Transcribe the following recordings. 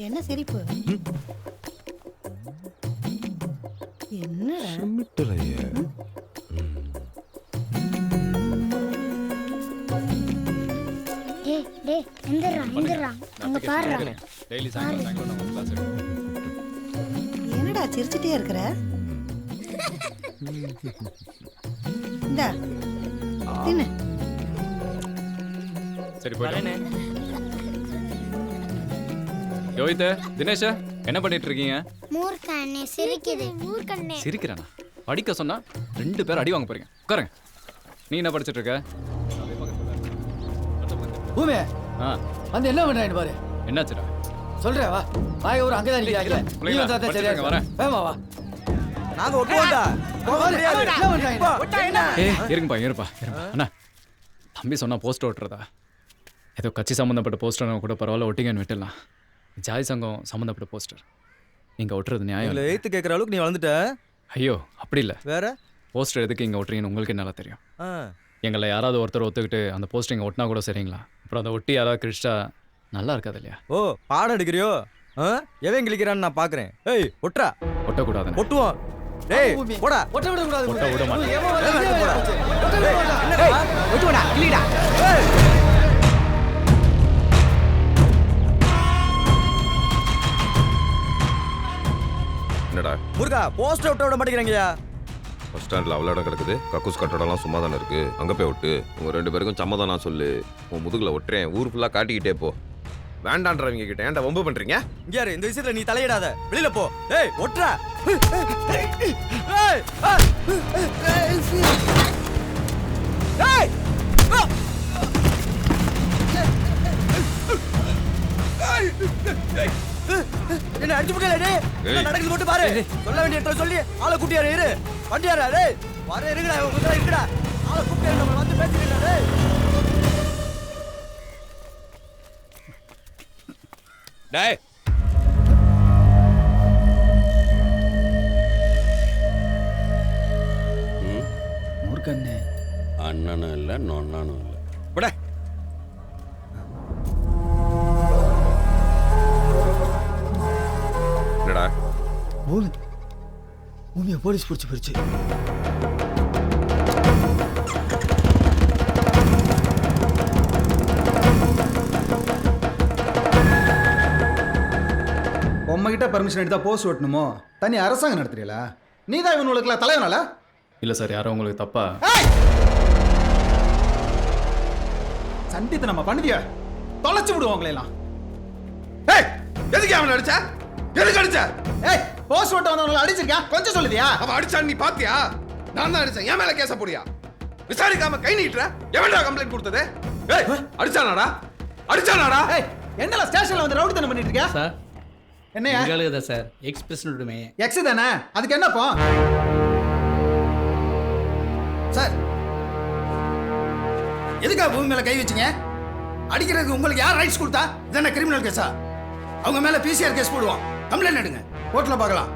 என்ன சிரிப்பு? என்னடா சிமிட்டலையே. ஏய் டேய் எந்திரா அங்க பாருடா. டெய்லி சாயங்காலம் நம்ம கிளாஸ் எடுப்போம். என்னடா சிரிச்சிட்டே இருக்கிற? இந்தா தின்னு. சரி போயிட்டு யோகித், தினேஷ் என்ன பண்ணிட்டு இருக்கீங்க? மூர்க்கண்ணே சிரிக்குது. மூர்க்கண்ணே சிரிக்கிறானா? படிக்க சொன்னா 2 பேர் அடி வாங்க போறீங்க. உட்காருங்க. நீ என்ன படிச்சிட்டு இருக்க? பூமே ஆ, வந்து என்ன பண்றான்னு பாரு. என்னாச்சுடா? சொல்றேன் வா. வாய் ஒரு அங்கதான் நிக்காங்க. நீ பிள்ளைங்களா, வந்தா தான் சரியா படிச்சுட்டு வரேன். வேமா வா. நாங்க ஒட்டுவோம்டா. போக முடியாது. என்ன பண்றாங்க? ஏய் இருங்கப்பா இருப்பா. அண்ணா தம்பி சொன்னா போஸ்டர் ஓட்டுறதா? ஏதோ கட்சி சம்மந்தப்பட்ட போஸ்டர் கூட பரவாயில்ல, ஒட்டிங்கன்னு விட்டுடலாம். ஜாதி சங்கம் சம்மந்தப்பட்ட போஸ்டர் நீங்கள் ஒட்டுறது நியாயம் இல்ல இல்லை. எய்த்து கேட்குற அளவுக்கு நீ வளர்ந்துட்ட. ஐயோ அப்படி இல்லை. வேற போஸ்டர் எதுக்கு இங்கே ஒட்டுறீங்கன்னு உங்களுக்கு நல்லா தெரியும். ஆ. எங்களை யாராவது ஒருத்தர் ஒத்துக்கிட்டு அந்த போஸ்டர் இங்கே ஒட்டினா கூட சரிங்களா? அப்புறம் அதை ஒட்டி யாராவது கிழிச்சா நல்லா இருக்காது இல்லையா? ஓ பாடம் எடுக்கிறியோ? எவன் கிளிக்கிறான்னு நான் பாக்குறேன். ஏய் ஒட்டுறா. ஒட்டக்கூடாது. ஒட்டுவோம். டேய் போடா. ஒட்ட விட கூடாது. ஒட்ட விட மாட்டேன். ஏமா போடா. ஒட்ட விட மாட்டேன். டேய் ஒட்டுவடா. இல்லடா. ஏய் என்னடா முருகா போஸ்டர் ஒட்ட விட மாட்டேங்கிறீங்கயா. பஸ் ஸ்டாண்ட்ல அவ்வளோ இடம் கிடக்குது. கக்கூஸ் கட்டடம்லாம் சும்மா தானே இருக்கு. அங்கே போய் விட்டு உங்க 2 பேருக்கும் சம்மதம் நான் சொல்லு. உன் முதுகுல ஒட்டுறேன். ஊர் ஃபுல்லாக காட்டிக்கிட்டே போ. வேண்டான்றவங்க கிட்ட ஏன்டா வம்பு பண்றீங்க? இங்க யாரு இந்த விஷயத்துல நீ தலையிடாத. வெளியில போ. ஏய் ஒட்டுறா. ஏய் ஏய் என்ன அடிச்சு போடல டேய். என்ன நடக்குது மட்டும் பாரு. சொல்ல வேண்டிய இடத்துல சொல்லி ஆளை கூட்டியாரு இரு. வண்டியாரா டேய். வர இருங்கடா. உங்க இருக்குடா. ஆளை கூட்டியாரு நம்ம வந்து பேசிக்கடா டேய். டேய் மூர்க்கண்ணே அண்ணனும் இல்லை நொண்ணனும் இல்லை. விட. என்னடா பூமி பூமியை போலீஸ் பிடிச்சி போயிடுச்சு. உம்மகிட்ட பர்மிஷன் எடுத்தா போஸ்ட் ஓட்டணுமோ? தனி அரசாங்கம் நடத்துறீங்களா? நீ தான் இவனுக்குலாம் தலைவனால? இல்லை சார், யாரும் உங்களுக்கு தப்பா? சண்டித்து நம்ம பண்ணுதியா தொலைச்சு விடுவோங்களே எல்லாம். ஏய் எதுக்கு அவனை அடிச்ச? எதுக்கு அடிச்ச? ஏய் போஸ்ட் ஓட்ட வந்தவங்களை அடிச்சிருக்கா? கொஞ்சம் சொல்லுதியா? அவன் அடிச்சான்னு நீ பாத்தியா? நான் தான் அடிச்சேன். என் மேல கேச போடியா? விசாரிக்காம கை நீட்டுற? எவன்டா கம்ப்ளைண்ட் கொடுத்தது? ஏய் அடிச்சானாடா? அடிச்சானாடா? ஏய் என்னல ஸ்டேஷன்ல வந்து ரவுடி தனம் பண்ணிட்டு இருக்க? சார் என்னையா? எங்களுக்குதா சார் எக்ஸ் பிரசிடென்ட்டுமே. எக்ஸ் தானே, அதுக்கு என்னப்போ? சார் எதுக்கா பூமி மேல கை வச்சீங்க? அடிக்கிறதுக்கு உங்களுக்கு யார் ரைட்ஸ் கொடுத்தா? இது என்ன கிரிமினல் கேஸா? அவங்க மேல பிசிஆர் கேஸ் போடுவோம். கம்ப்ளைண்ட் எடுங்க, கோர்ட்ல பார்க்கலாம்.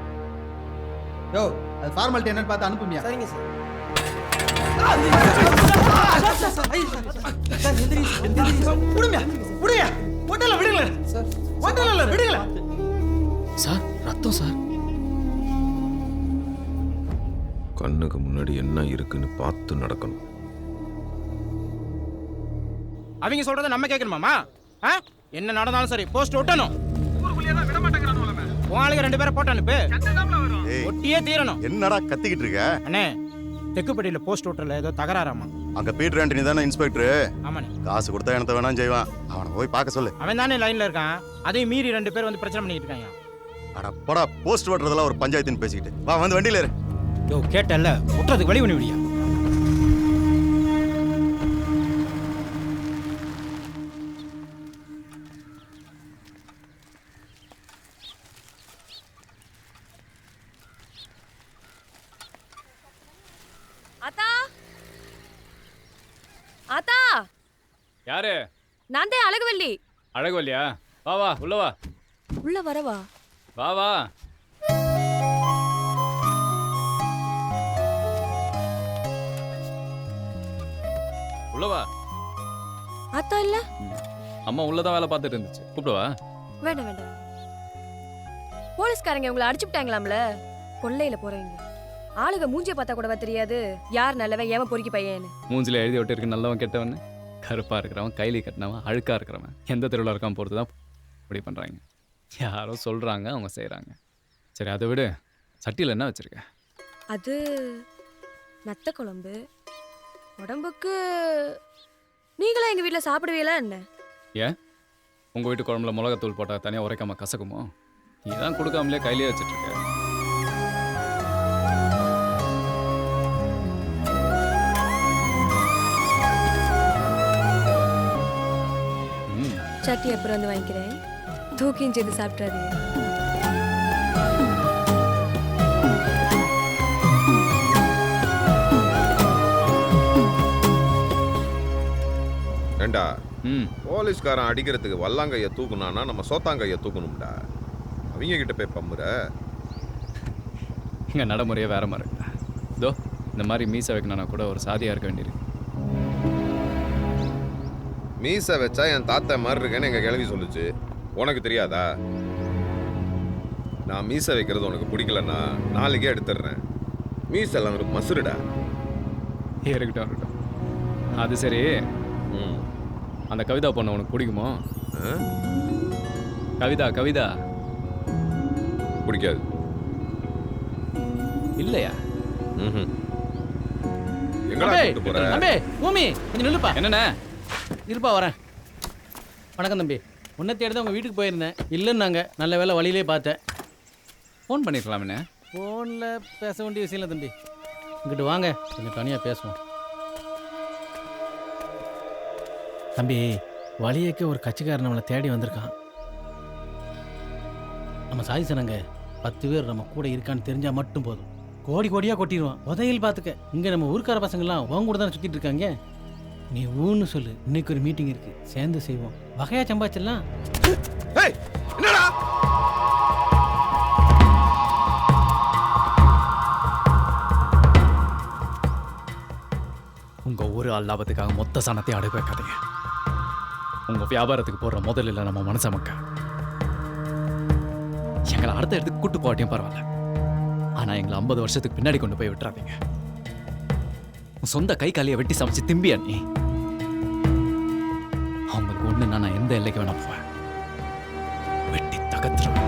யோ அது ஃபார்மாலிட்டி என்னன்னு பார்த்து அனுப்புமியா? சரிங்க சார். விடுங்க விடுங்க. ஒட்டல விடுங்கள சார். ஒட்டல விடுங்கள சார் ரத்தம் சார். கண்ணுக்கு முன்னாடி என்ன இருக்குன்னு பார்த்து நடக்கணும். அவங்க சொல்றத நம்ம கேட்கணுமாமா? என்ன நடந்தாலும் சரி போஸ்ட் ஒட்டணும். ஊருக்குள்ளே தான் விட மாட்டேங்கறானே. உங்க 2 பேரை போட்டு அனுப்பு. ஒட்டியே தீரணும். என்னடா கத்திக்கிட்டு இருக்க? அண்ணே தெக்குப்பட்டியில போஸ்ட் ஒட்டல ஏதோ தகராறாமா. அங்க பீட்டர் ஆண்டனி தானே இன்ஸ்பெக்டர்? ஆமாண்ணே. காசு கொடுத்தா என்னத்த வேணாம் செய்வான். அவனை போய் பார்க்க சொல்லு. அவன் தானே லைன்ல இருக்கான். அதையும் மீறி 2 பேர் வந்து பிரச்சனை பண்ணிட்டு இருக்காங்க. அட போடா, போஸ்ட் ஓட்டுறதெல்லாம் ஒரு பஞ்சாயத்துன்னு பேசிக்கிட்டு வா, வந்து வண்டியில ஏறு. யோ கேட்டல்ல, ஒட்டுறதுக்கு வழி பண்ணி விடியா. ஆத்தா ஆத்தா யாரு? நான் தான் அழகுவல்லி. அழகுவல்லியா? வா வா உள்ள வா. உள்ள வரவா? வா வா. உள்ள வா. ஆத்தா இல்ல? அம்மா உள்ளதான் வேலை பார்த்துட்டு இருந்துச்சு. கூப்பிடுவா. வேண்டாம் வேண்டாம். போலீஸ்காரங்க உங்களை அடிச்சு விட்டாங்களாம்ல, கொள்ளையில போறவங்க. ஆளுங்க மூஞ்சிய பார்த்தா கூடவா தெரியாது யார் நல்லவன் ஏன் பொறுக்கி பையன்னு? மூஞ்சில எழுதி விட்டு இருக்கு நல்லவன் கெட்டவன், கருப்பாக இருக்கிறவன், கைலி கட்டினவன், அழுக்காக இருக்கிறவன், எந்த தெருவில் இருக்கான் பொறுத்து தான் இப்படி பண்ணுறாங்க. யாரோ சொல்கிறாங்க, அவங்க செய்கிறாங்க. சரி அதை விடு, சட்டியில் என்ன வச்சுருக்க? அது நத்த குழம்பு. உடம்புக்கு நீங்களா எங்கள் வீட்டில் சாப்பிடுவீங்களா என்ன? ஏன் உங்கள் வீட்டு குழம்புல மிளகாத்தூள் போட்டால் தனியாக உரைக்காமல் கசக்குமோ? நீ தான் கொடுக்காமலே கையிலே வச்சுட்ருக்க. சட்டி அப்புறம் வந்து வாங்கிக்கிறேன். தூக்கியும் செய்து சாப்பிட்றாதீங்க. ஏண்டா போலீஸ்காரன் அடிக்கிறதுக்கு வல்லாங்கைய தூக்குனானா நம்ம சோத்தாங்கைய தூக்கணும்டா. அவங்க கிட்ட போய் பம்புற. இங்கே நடைமுறையே வேற மாதிரி இருக்குடா. இதோ இந்த மாதிரி மீசை வைக்கணும்னா கூட ஒரு சாதியாக இருக்க வேண்டியிருக்கு. மீசை வச்சா என் தாத்தா மாதிரி இருக்கேன்னு எங்க கிளவி சொல்லுச்சு. உனக்கு தெரியாதா? நான் மீசை வைக்கிறது உனக்கு பிடிக்கலன்னா நாளைக்கே எடுத்துடுறேன். மீசெல்லாம் ஒரு மசுருடா. இருக்கட்டும் இருக்கட்டும். அது சரி, அந்த கவிதா பொண்ணு உனக்கு பிடிக்குமோ? கவிதா கவிதா பிடிக்காது. இல்லையா? பூமி கொஞ்சம் நில்லுப்பா. என்னண்ணே? இருப்பா வரேன். வணக்கம் தம்பி. உன்னை தேடி தான் உங்கள் வீட்டுக்கு போயிருந்தேன். இல்லைன்னாங்க. நல்ல வேலை வழியிலே பார்த்தேன். ஃபோன் பண்ணிருக்கலாமே. ஃபோனில் பேச வேண்டிய விஷயம் இல்லை தம்பி. இங்கிட்டு வாங்க, கொஞ்சம் தனியாக பேசுவோம். தம்பி, வழியேக்க ஒரு கட்சிக்காரன் நம்மளை தேடி வந்திருக்கான். நம்ம சாதிச்சனங்க 10 பேர் நம்ம கூட இருக்கான்னு தெரிஞ்சால் மட்டும் போதும். கோடி கோடியாக கொட்டிடுவான். உதவியில் பார்த்துக்க. இங்கே நம்ம ஊருக்கார பசங்கள்லாம் உன் கூட தானே சுற்றிட்டு இருக்காங்க. நீ ஊன்னு சொல்லு. இன்னைக்கு ஒரு மீட்டிங் இருக்கு, சேர்ந்து செய்வோம். வகையா சம்பாதிச்சிடலாம். என்னடா உங்க ஊர் லாபத்துக்காக மொத்த சனத்தை அடகு வைக்காதீங்க. உங்க வியாபாரத்துக்கு போடுற முதல்ல இல்லை நம்ம மனச மக்கள். எங்களை அடுத்த இடத்துக்கு கூட்டு போட்டியும் பரவாயில்ல, ஆனா எங்களை 50 வருஷத்துக்கு பின்னாடி கொண்டு போய் விட்டுறாதீங்க. சொந்த கை காலியை வெட்டி சமைச்சு திம்பியா நீ? அவங்களுக்கு ஒண்ணுன்னா நான் எந்த எல்லைக்கு வேணா போவேன். வெட்டி தகத்துருவேன்.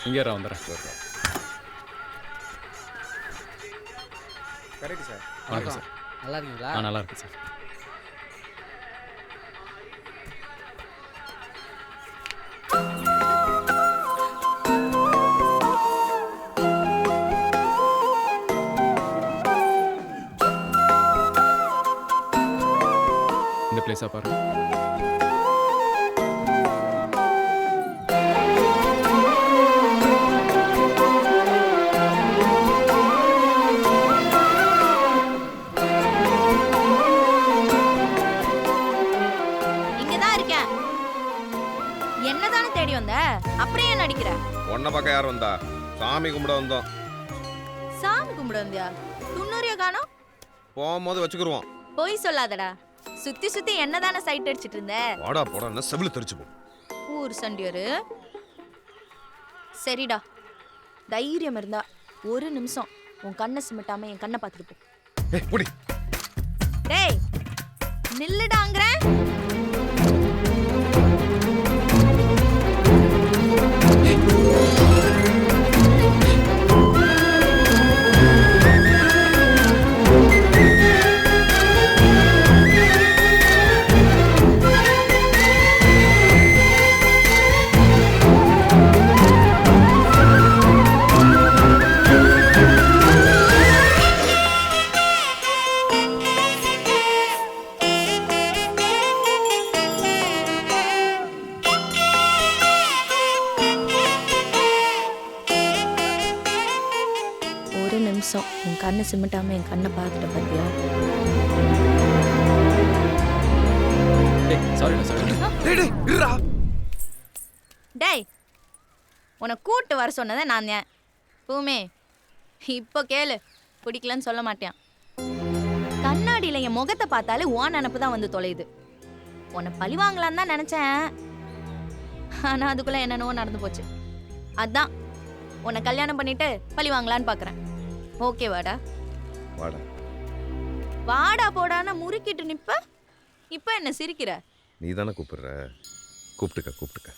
இங்கே வந்துடுறேன். Correct sir. வணக்கம் சார். நல்லா இருக்கீங்களா? நல்லா இருக்கு சார். இந்த பிளேஸா பாருங்க. என்னதானே தேடி வந்த? அப்புறம் ஏன் நடிக்கிற? உன்னை பக்கம் யார் வந்தா? சாமி கும்பிட வந்தோம். சாமி கும்பிட வந்தியா? துண்ணூரியா காணோம்? போகும்போது வச்சுக்கிருவோம். போய் சொல்லாதடா. சுத்தி சுத்தி என்னதானே சைட் அடிச்சிட்டு இருந்த? வாடா போடா செவில தெரிச்சு போ. ஊர் சண்டியரு. சரிடா, தைரியம் இருந்தா ஒரு நிமிஷம் உன் கண்ணை சிமிட்டாம என் கண்ணை பார்த்துட்டு போ. ஏய் புடி. டேய் நில்லுடாங்கறேன். நிமிஷம் என் கண்ணு சிமிட்டாம என் கண்ணை பார்த்துட்ட பார்த்தியா? சாரிடா. டேய் உன்னை கூட்டு வர சொன்னதை நான் தான். பூமே இப்போ கேளு, பிடிக்கலன்னு சொல்ல மாட்டேன். கண்ணாடியில் என் முகத்தை பார்த்தாலே ஓன் நினப்பு தான் வந்து தொலையுது. உன்னை பழி வாங்கலான்னு தான் நினச்சேன், ஆனால் அதுக்குள்ளே என்னென்னவோ நடந்து போச்சு. அதான் உன்னை கல்யாணம் பண்ணிட்டு பழி வாங்கலான்னு பார்க்குறேன். ஓகே வாடா. வாடா. வாடா போடான்னு முறுக்கிட்டு நிப்ப, இப்போ என்ன சிரிக்கிற? நீ தானே கூப்பிடுற, கூப்பிட்டுக்க.